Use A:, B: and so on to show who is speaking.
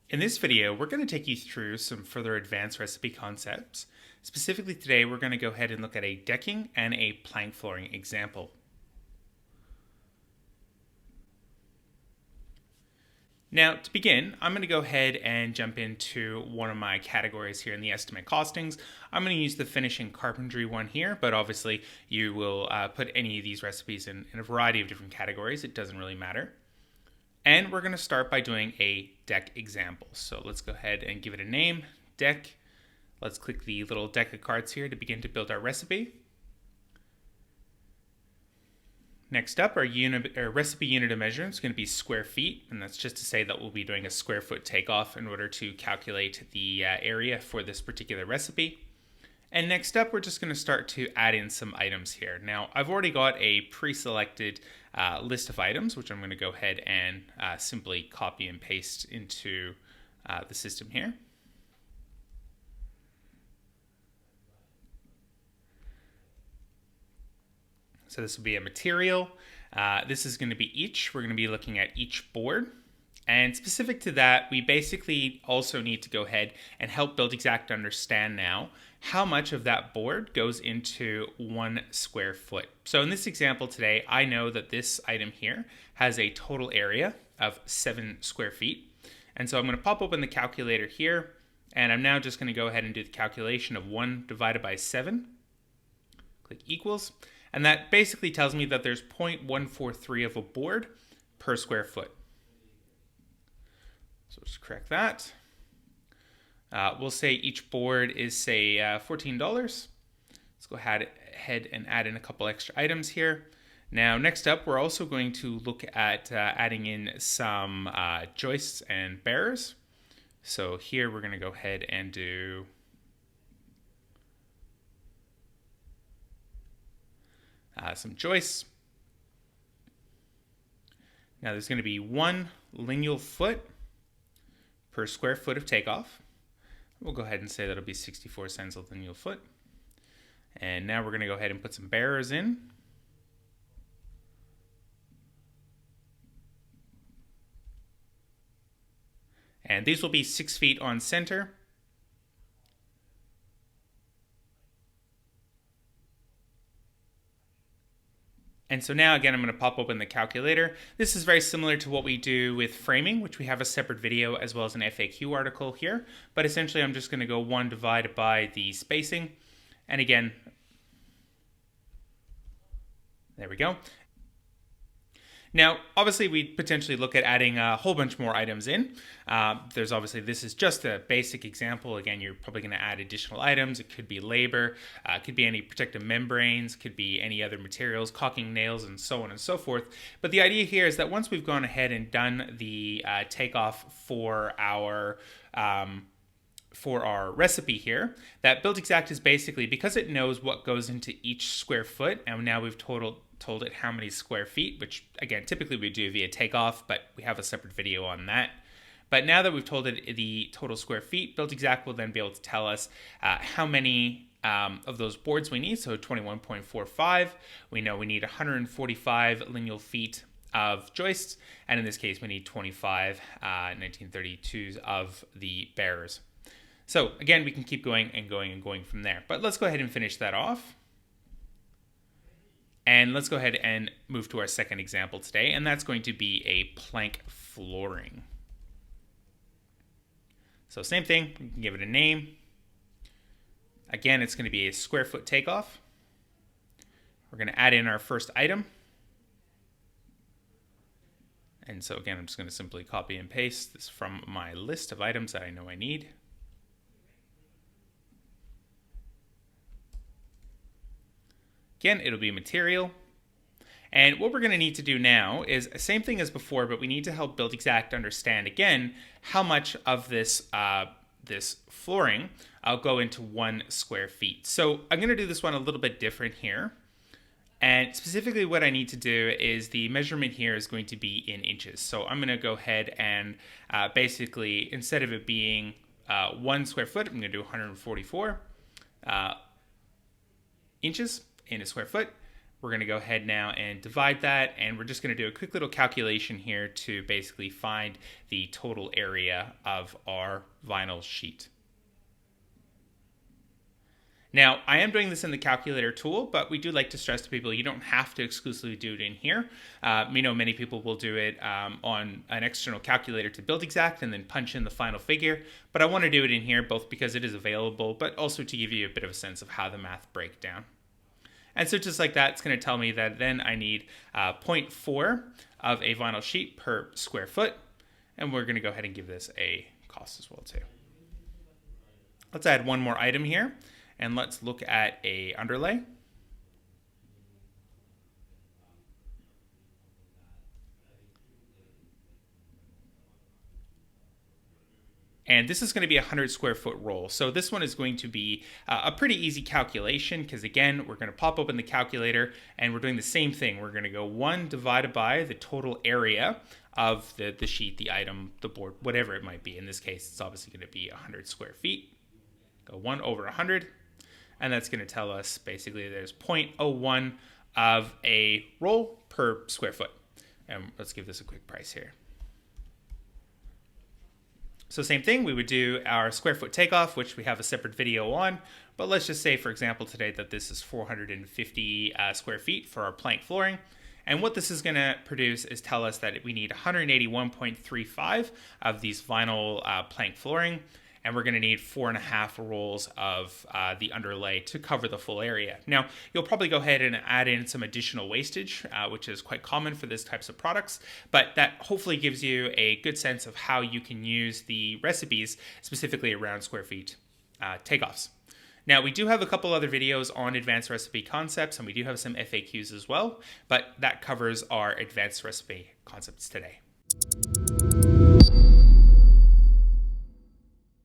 A: In this video, we're going to take you through some further advanced recipe concepts. Specifically today, we're going to go ahead and look at a decking and a plank flooring example. Now, to begin, I'm going to go ahead and jump into one of my categories here in the estimate costings. I'm going to use the finishing carpentry one here, but obviously you will put any of these recipes in a variety of different categories. It doesn't really matter. And we're going to start by doing a deck example. So let's go ahead and give it a name, deck. Let's click the little deck of cards here to begin to build our recipe. Next up, our recipe unit of measurement is going to be square feet, and that's just to say that we'll be doing a square foot takeoff in order to calculate the area for this particular recipe. And next up, we're just going to start to add in some items here. Now, I've already got a pre-selected list of items, which I'm going to go ahead and simply copy and paste into the system here. So this will be a material. This is going to be each. We're going to be looking at each board. And specific to that, we basically also need to go ahead and help Buildxact understand now how much of that board goes into 1 square foot. So in this example today, I know that this item here has a total area of 7 square feet. And so I'm going to pop open the calculator here, and I'm now just going to go ahead and do the calculation of 1 divided by 7. Click equals. And that basically tells me that there's 0.143 of a board per square foot. So just correct that. We'll say each board is, say, $14. Let's go ahead and add in a couple extra items here. Now, next up, we're also going to look at adding in some joists and bearers. So here we're going to go ahead and do some joists. Now there's going to be 1 lineal foot per square foot of takeoff. We'll go ahead and say that'll be 64 cents a lineal foot. And now we're going to go ahead and put some bearers in. And these will be 6 feet on center. And so now, again, I'm going to pop open the calculator. This is very similar to what we do with framing, which we have a separate video as well as an FAQ article here. But essentially, I'm just going to go 1 divided by the spacing. And again, there we go. Now, obviously, we'd potentially look at adding a whole bunch more items in. There's obviously, this is just a basic example. Again, you're probably going to add additional items. It could be labor, it could be any protective membranes, could be any other materials, caulking nails, and so on and so forth. But the idea here is that once we've gone ahead and done the takeoff for our recipe here, that Buildxact is basically, because it knows what goes into each square foot, and now we've told it how many square feet, which again, typically we do via takeoff, but we have a separate video on that. But now that we've told it the total square feet, Buildxact will then be able to tell us how many of those boards we need. So 21.45, we know we need 145 lineal feet of joists, and in this case, we need 25 1932s of the bearers. So again, we can keep going and going and going from there. But let's go ahead and finish that off. And let's go ahead and move to our second example today, and that's going to be a plank flooring. So same thing, we can give it a name. Again, it's going to be a square foot takeoff. We're going to add in our first item. And so again, I'm just going to simply copy and paste this from my list of items that I know I need. Again, it'll be material. And what we're going to need to do now is the same thing as before, but we need to help Buildxact understand, again, how much of this flooring I'll go into 1 square feet. So I'm going to do this one a little bit different here. And specifically what I need to do is the measurement here is going to be in inches. So I'm going to go ahead and basically, instead of it being 1 square foot, I'm going to do 144 inches in a square foot. We're going to go ahead now and divide that, and we're just going to do a quick little calculation here to basically find the total area of our vinyl sheet. Now, I am doing this in the calculator tool, but we do like to stress to people you don't have to exclusively do it in here. Many people will do it on an external calculator to Buildxact and then punch in the final figure, but I want to do it in here both because it is available, but also to give you a bit of a sense of how the math breaks down. And so just like that, it's going to tell me that then I need 0.4 of a vinyl sheet per square foot, and we're going to go ahead and give this a cost as well too. Let's add one more item here. And let's look at a underlay. And this is going to be a 100 square foot roll. So this one is going to be a pretty easy calculation because again, we're going to pop open the calculator and we're doing the same thing. We're going to go 1 divided by the total area of the sheet, the item, the board, whatever it might be. In this case, it's obviously going to be 100 square feet. Go 1 over 100. And that's going to tell us basically there's 0.01 of a roll per square foot. And let's give this a quick price here. So same thing, we would do our square foot takeoff, which we have a separate video on. But let's just say, for example, today that this is 450 square feet for our plank flooring. And what this is going to produce is tell us that we need 181.35 of these vinyl plank flooring. And we're going to need 4.5 rolls of the underlay to cover the full area. Now, you'll probably go ahead and add in some additional wastage, which is quite common for these types of products, but that hopefully gives you a good sense of how you can use the recipes specifically around square feet takeoffs. Now, we do have a couple other videos on advanced recipe concepts, and we do have some FAQs as well, but that covers our advanced recipe concepts today.